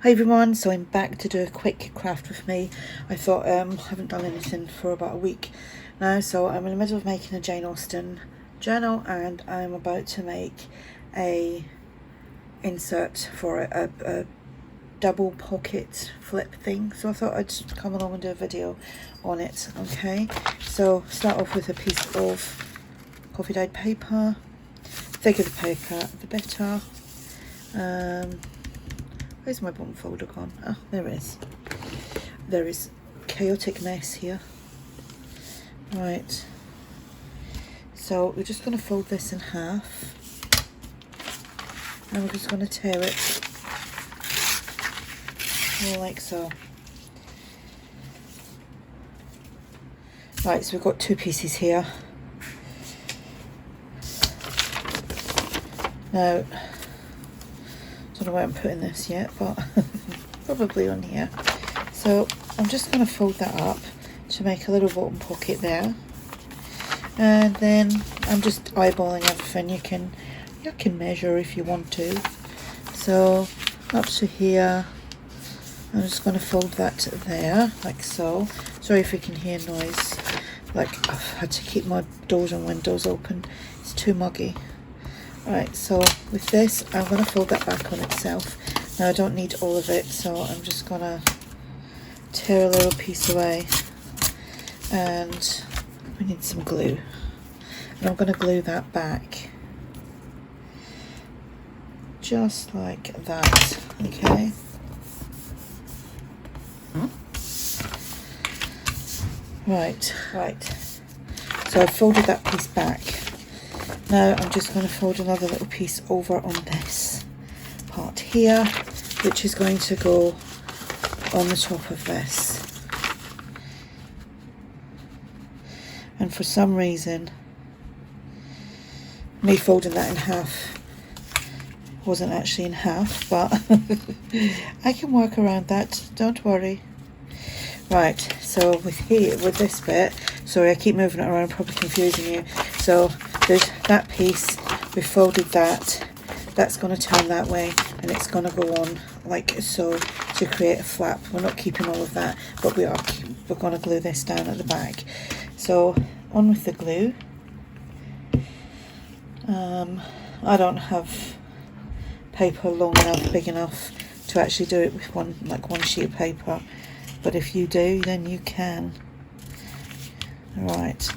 Hi everyone, so I'm back to do a quick craft with me. I thought I haven't done anything for about a week now, so I'm in the middle of making a Jane Austen journal and I'm about to make a insert for a double pocket flip thing, so I thought I'd come along and do a video on it. Okay, so start off with a piece of coffee dyed paper. Thicker the paper the better. Where's my bottom folder gone? Oh, there it is. There is chaotic mess here. Right. So we're just going to fold this in half. And we're just going to tear it. Like so. Right, so we've got two pieces here. Now, I don't know where I'm putting this yet, but probably on here. So I'm just going to fold that up to make a little bottom pocket there, and then I'm just eyeballing everything. You can measure if you want to. So up to here, I'm just going to fold that there like so. Sorry if you can hear noise. Like, I've had to keep my doors and windows open. It's too muggy. Right, so with this, I'm going to fold that back on itself. Now I don't need all of it, so I'm just going to tear a little piece away. And we need some glue. And I'm going to glue that back. Just like that, okay? Right. So I've folded that piece back. Now I'm just going to fold another little piece over on this part here, which is going to go on the top of this. And for some reason, me folding that in half wasn't actually in half, but I can work around that, don't worry. Right, so with this bit, sorry I keep moving it around, probably confusing you. So there's that piece, we folded that, that's going to turn that way, and it's going to go on like so to create a flap. We're not keeping all of that, but we're going to glue this down at the back. So on with the glue. I don't have paper long enough, big enough to actually do it with one sheet of paper, but if you do, then you can. Right,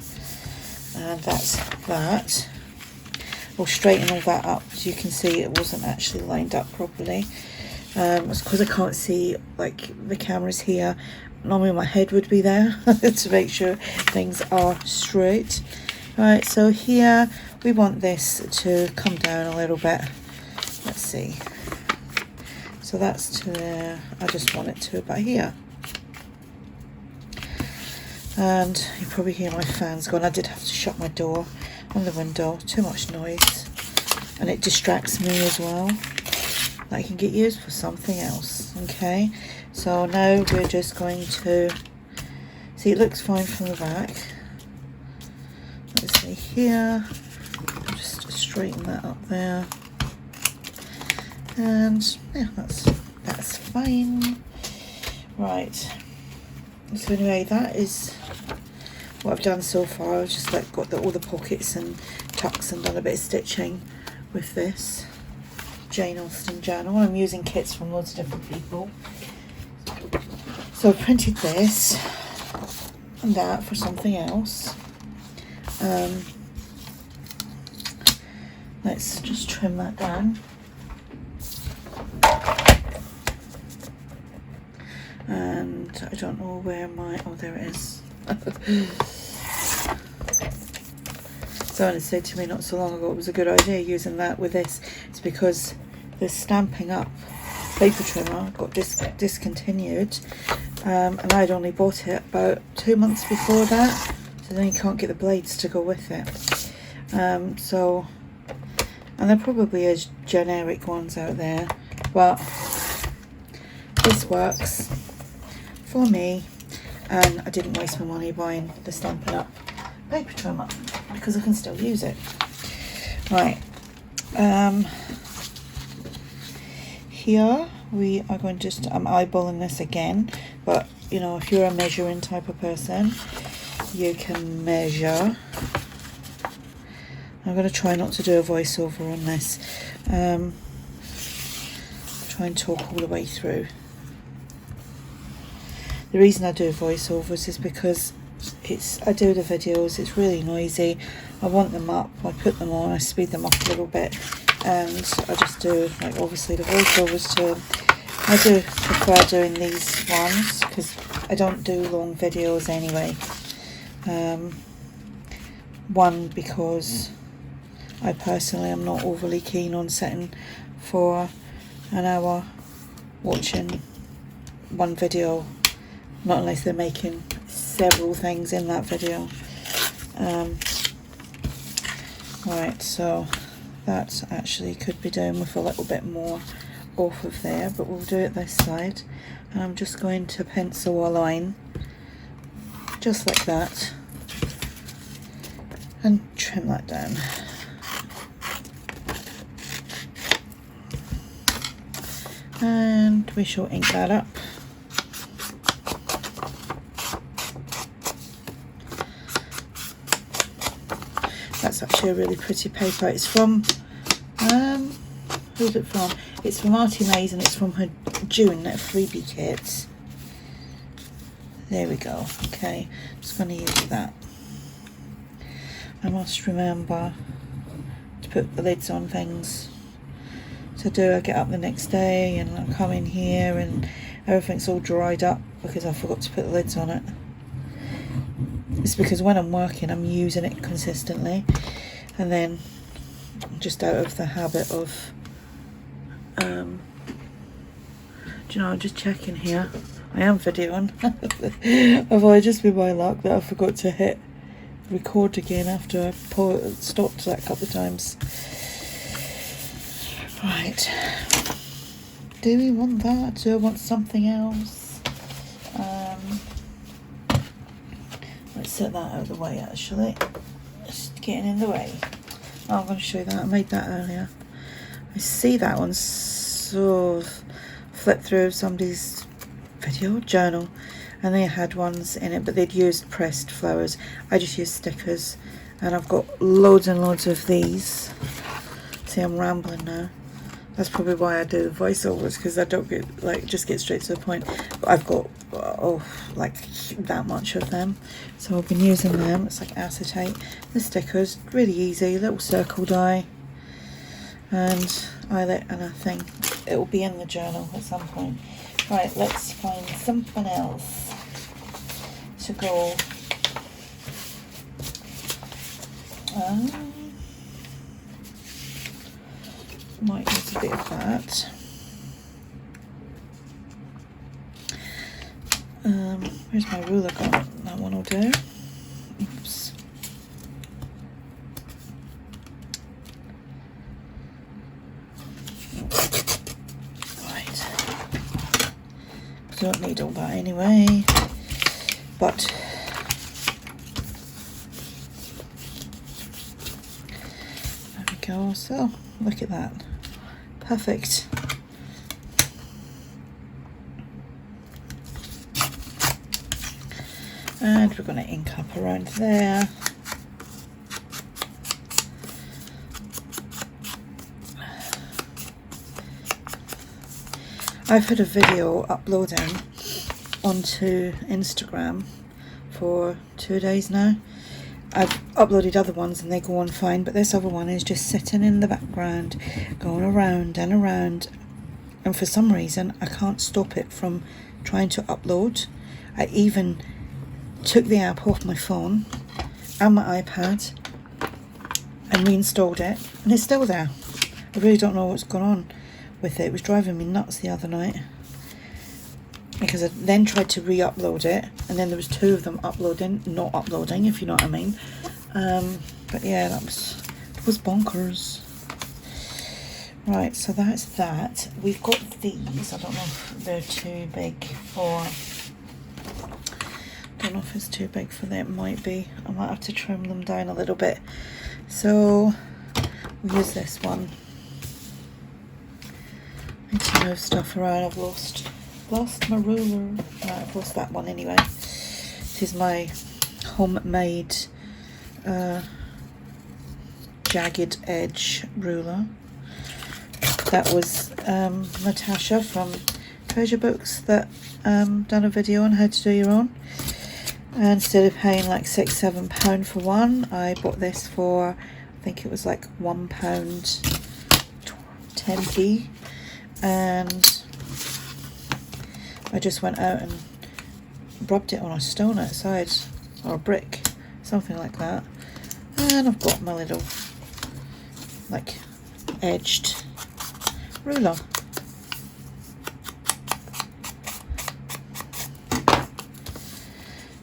and that's that. We'll straighten all that up. As you can see, it wasn't actually lined up properly. It's because I can't see, like, the camera's here. Normally my head would be there to make sure things are straight. Right, so here we want this to come down a little bit. Let's see. So that's to there. I just want it to about here. And you probably hear my fans going. I did have to shut my door and the window. Too much noise. And it distracts me as well. That can get used for something else. Okay. So now we're just going to... See, it looks fine from the back. Let's see here. Just straighten that up there. And yeah, that's fine. Right. So anyway, that is what I've done so far. I've just like got all the pockets and tucks and done a bit of stitching with this Jane Austen journal. I'm using kits from loads of different people. So I've printed this and that for something else. Let's just trim that down. And I don't know where oh, there it is. Someone said to me not so long ago it was a good idea using that with this. It's because the Stampin' Up paper trimmer got discontinued, and I'd only bought it about 2 months before that, so then you can't get the blades to go with it. And there probably is generic ones out there, but this works for me, and I didn't waste my money buying the Stampin' Up paper trimmer because I can still use it. Right, here we are going to just, I'm eyeballing this again, but you know, if you're a measuring type of person, you can measure. I'm going to try not to do a voiceover on this. Try and talk all the way through. The reason I do voiceovers is because I do the videos, it's really noisy, I want them up, I put them on, I speed them up a little bit, and I just do, like, obviously the voiceovers too. I do prefer doing these ones because I don't do long videos anyway. One, because I personally am not overly keen on sitting for an hour watching one video, not unless they're making several things in that video. Right, so that actually could be done with a little bit more off of there, but we'll do it this side. And I'm just going to pencil a line just like that and trim that down. And we shall ink that up. That's actually a really pretty paper. It's from, who's it from? It's from ARTYmaze, and it's from her June freebie kit. There we go. Okay, just going to use that. I must remember to put the lids on things. So I get up the next day and I come in here and everything's all dried up because I forgot to put the lids on it. It's because when I'm working I'm using it consistently, and then just out of the habit of do you know, I'm just checking here, I am videoing. Otherwise just be my luck that I forgot to hit record again after I stopped that a couple of times. Right, do we want that? Do I want something else? Let's set that out of the way actually. Just getting in the way. Oh, I'm going to show you that. I made that earlier. I see that one sort of flipped through somebody's video journal and they had ones in it, but they'd used pressed flowers. I just used stickers, and I've got loads and loads of these. See, I'm rambling now. That's probably why I do the voiceovers, because I don't get, like, just get straight to the point. But I've got, oh, like that much of them. So I've been using them. It's like acetate. The stickers, really easy, little circle die. And eyelet, and I think it will be in the journal at some point. Right, let's find something else to go. Might use a bit of that. Where's my ruler gone? That one will do. Oops. Right. Don't need all that anyway. But there we go. So look at that. Perfect. And we're going to ink up around there. I've had a video uploading onto Instagram for 2 days now. I've uploaded other ones and they go on fine, but this other one is just sitting in the background, going around and around, and for some reason I can't stop it from trying to upload. I even took the app off my phone and my iPad and reinstalled it, and it's still there. I really don't know what's gone on with it. It was driving me nuts the other night, because I then tried to re-upload it, and then there was 2 of them not uploading, if you know what I mean. But yeah, that was bonkers. Right, so that's that. We've got these. I don't know if they're too big for... don't know if it's too big for them. It might be. I might have to trim them down a little bit. So we'll use this one. Need to move stuff around. I've lost my ruler. I've lost that one anyway. This is my homemade jagged edge ruler. That was Natasha from Treasure Books that done a video on how to do your own. And instead of paying like £6-7 for one, I bought this for, I think it was like £1 10p, and I just went out and rubbed it on a stone outside, or a brick, something like that, and I've got my little like edged ruler.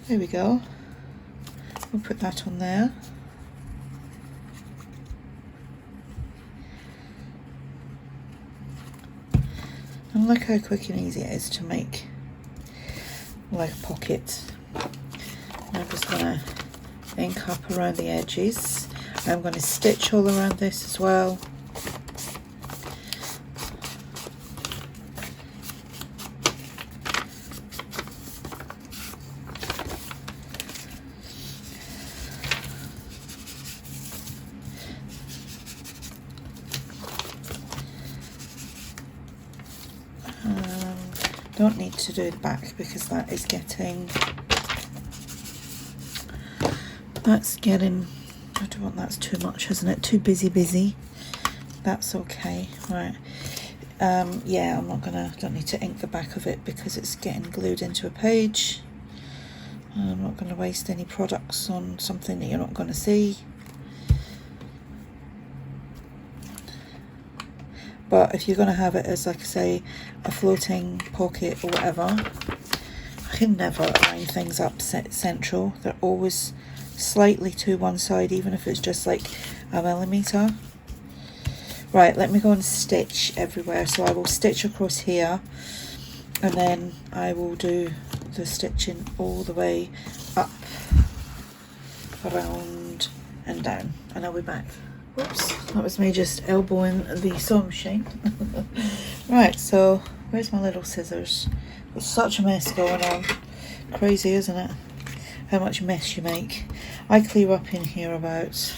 There we go. We'll put that on there. And look how quick and easy it is to make like a pocket. And I'm just going to ink up around the edges. I'm going to stitch all around this as well. Don't need to do the back because that is getting, I don't want, that's too much, isn't it? Too busy. That's okay. Right. Yeah, don't need to ink the back of it because it's getting glued into a page. I'm not going to waste any products on something that you're not going to see. But if you're going to have it as, like I say, a floating pocket or whatever, I can never line things up central. They're always slightly to one side, even if it's just like a millimetre. Right, let me go and stitch everywhere. So I will stitch across here, and then I will do the stitching all the way up, around and down, and I'll be back. Whoops, that was me just elbowing the sewing machine. Right, so where's my little scissors? There's such a mess going on. Crazy, isn't it? How much mess you make. I clear up in here about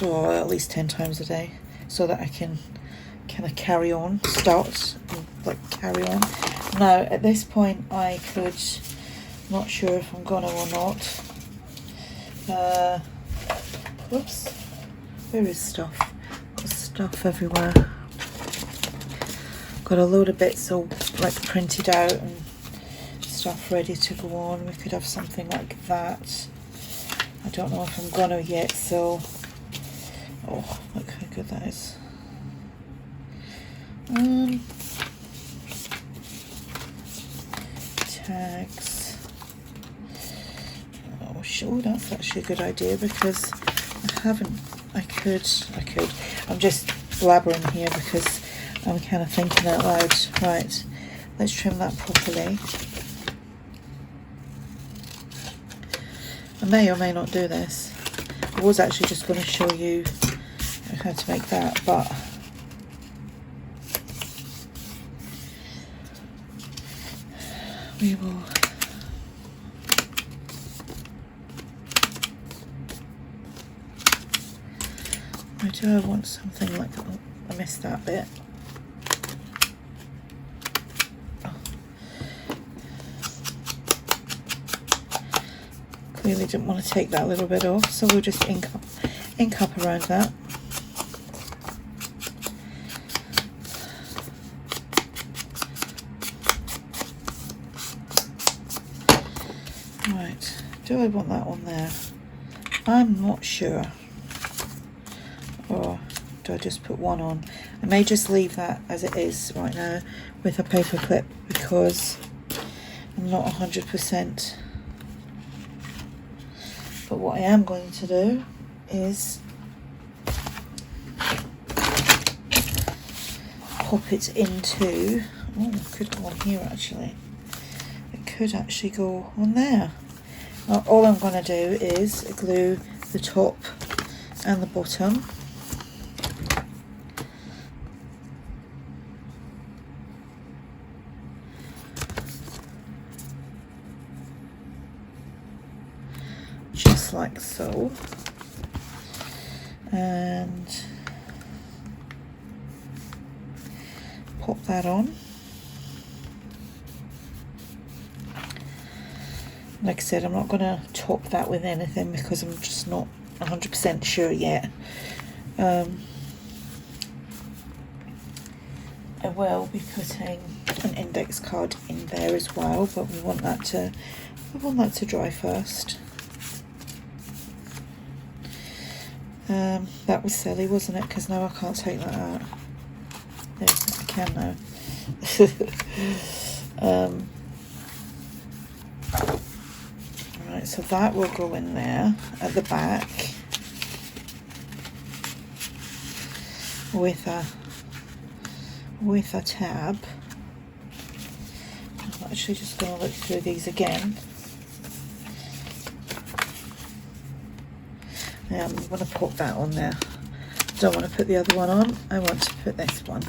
at least 10 times a day so that I can kind of carry on, carry on. Now at this point I could, not sure if I'm gonna or not. Whoops. Where is stuff? There's stuff everywhere. Got a load of bits all like printed out and stuff ready to go on. We could have something like that. I don't know if I'm gonna yet, so oh, look how good that is. Tags. Oh, sure, that's actually a good idea because I haven't. I could. I'm just blabbering here because I'm kind of thinking out loud. Right, let's trim that properly. I may or may not do this. I was actually just going to show you how to make that, but we will. I want something like, oh, I missed that bit. Oh. Clearly didn't want to take that little bit off, so we'll just ink up around that. Right, do I want that on there? I'm not sure. Or do I just put one on? I may just leave that as it is right now with a paper clip because I'm not 100%. But what I am going to do is pop it into, oh, it could go on here actually. It could actually go on there. Now all I'm going to do is glue the top and the bottom. just like so, and pop that on. Like I said, I'm not going to top that with anything because I'm just not 100% sure yet. I will be putting an index card in there as well, but we want that to dry first. That was silly, wasn't it? Because now I can't take that out. There, I can now. Right, so that will go in there at the back with a tab. I'm actually just going to look through these again. I'm going to pop that on there. Don't want to put the other one on, I want to put this one.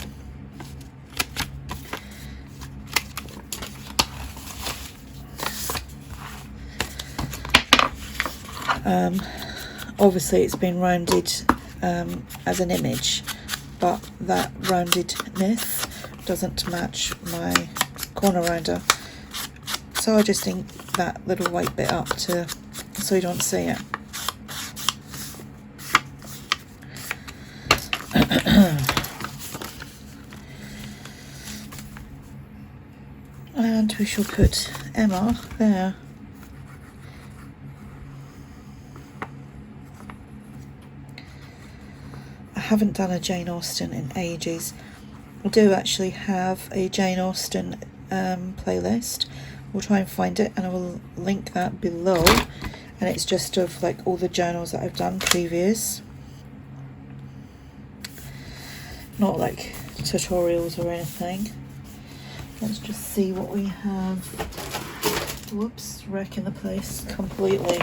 Obviously it's been rounded as an image, but that roundedness doesn't match my corner rounder, so I just ink that little white bit up so you don't see it. And we shall put Emma there. I haven't done a Jane Austen in ages. I do actually have a Jane Austen playlist. We'll try and find it and I will link that below, and it's just of like all the journals that I've done previous, not like tutorials or anything. Let's just see what we have. Whoops, wrecking the place completely.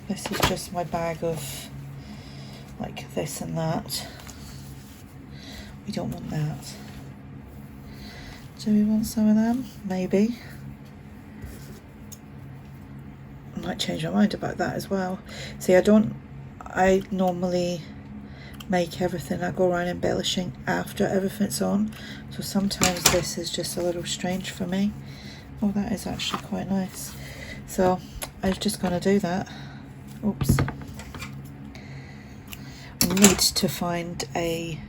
This is just my bag of like this and that. We don't want that. Do we want some of them? Maybe. I might change my mind about that as well. See, I normally make everything, I go around embellishing after everything's on, so sometimes this is just a little strange for me. Oh, that is actually quite nice. So I was just going to do that. Oops. I need to find a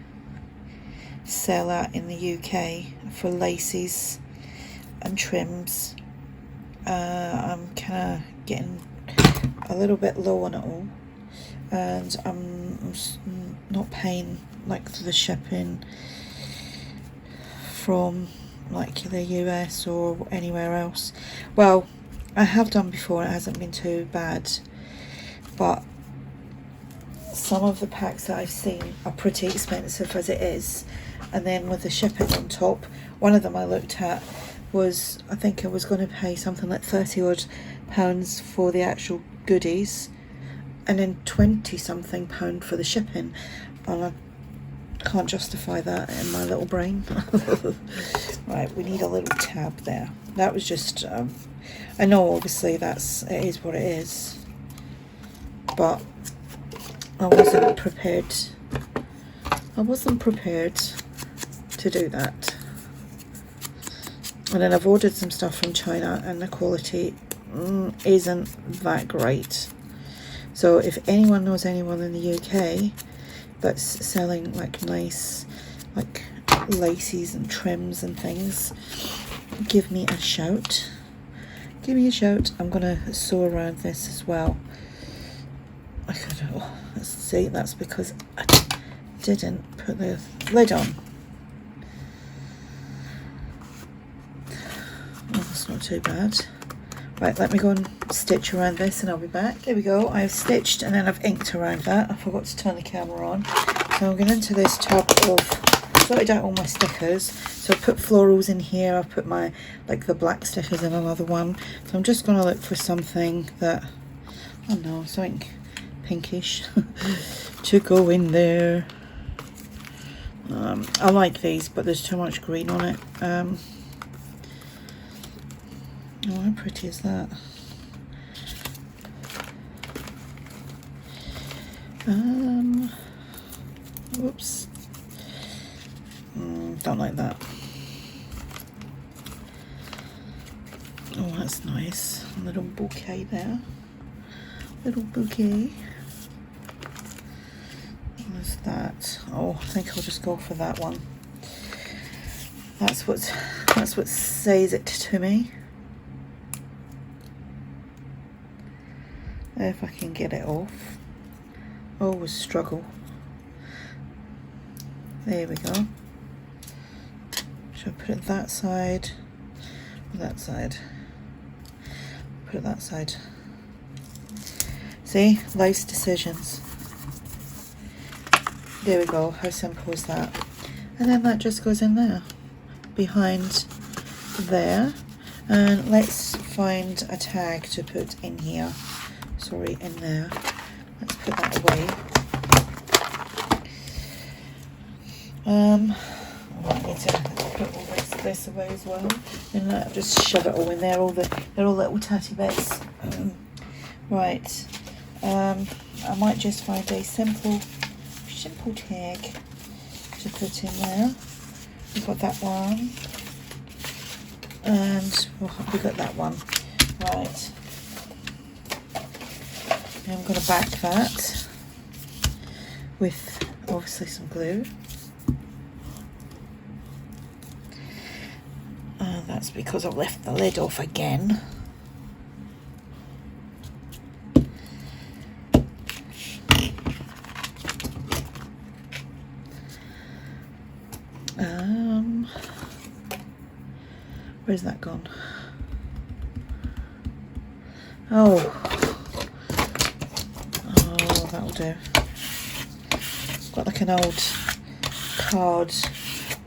seller in the UK for laces and trims. I'm kind of getting a little bit low on it all, and I'm not paying like the shipping from like the US or anywhere else. Well, I have done before, it hasn't been too bad, but some of the packs that I've seen are pretty expensive as it is, and then with the shipping on top. One of them I looked at was, I think I was going to pay something like £30 odd for the actual goodies, and then £20 something for the shipping, and I can't justify that in my little brain. Right, we need a little tab there. That was just I know obviously it is what it is, but I wasn't prepared to do that. And then I've ordered some stuff from China and the quality isn't that great. So if anyone knows anyone in the UK that's selling like nice like laces and trims and things, give me a shout. Give me a shout. I'm gonna sew around this as well. I could, let's see, that's because I didn't put the lid on. Oh, that's not too bad. Right, let me go and stitch around this and I'll be back. There we go, I've stitched and then I've inked around that. I forgot to turn the camera on. So I'm going into this tub of, sorted out all my stickers. So I put florals in here, I've put my, like the black stickers in another one. So I'm just going to look for something that, I don't know, something pinkish to go in there. I like these, but there's too much green on it. Oh, how pretty is that? Whoops. Don't like that. Oh, that's nice. A little bouquet there. Little bouquet. What's that? Oh, I think I'll just go for that one. That's what says it to me. If I can get it off. Always struggle. There we go. Should I put it that side or that side? Put it that side. See? Life's decisions. There we go. How simple is that? And then that just goes in there. Behind there. And let's find a tag to put in here. Sorry, in there. Let's put that away. I need to put all this away as well, and just shove it all in there. They're all little tatty bits. Right. I might just find a simple tag to put in there. We've got that one, and we've got that one. Right. I'm going to back that with obviously some glue. That's because I've left the lid off again. Where's that gone? Oh, that'll do. Got like an old card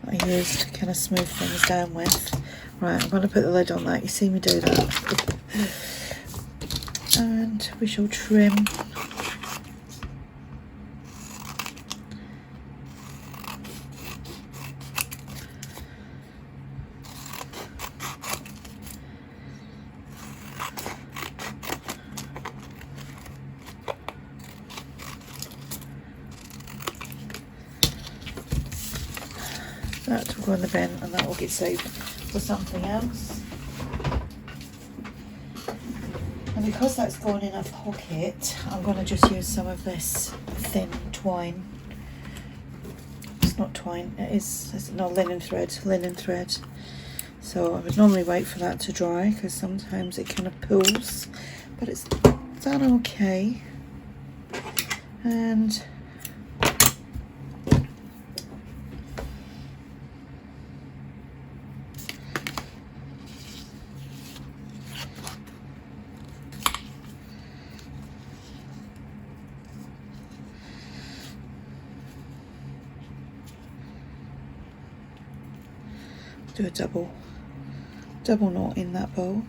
I used to kind of smooth things down with. Right, I'm going to put the lid on that. You see me do that. And we shall trim. That will go in the bin and that will get saved for something else. And because that's gone in a pocket, I'm going to just use some of this thin twine. It's not twine, it's not linen thread, So I would normally wait for that to dry because sometimes it kind of pulls, but it's done okay. And do a double knot in that bow,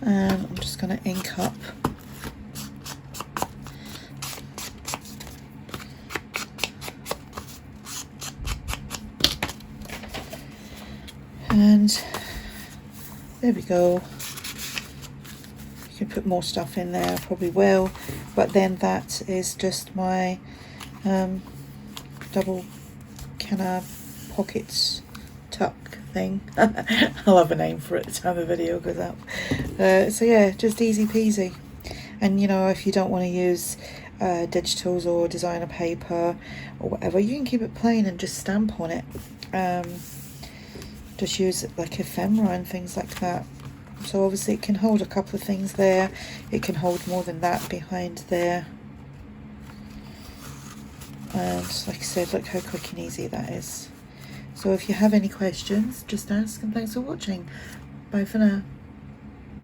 and I'm just going to ink up and there we go. You can put more stuff in there, probably will, but then that is just my double kind of pockets tuck thing. I'll have a name for it the time the video goes up. So yeah, just easy peasy. And you know, if you don't want to use digitals or designer paper or whatever, you can keep it plain and just stamp on it. Just use it like ephemera and things like that. So obviously it can hold a couple of things there, it can hold more than that behind there. And like I said, look how quick and easy that is. So if you have any questions, just ask, and thanks for watching. Bye for now.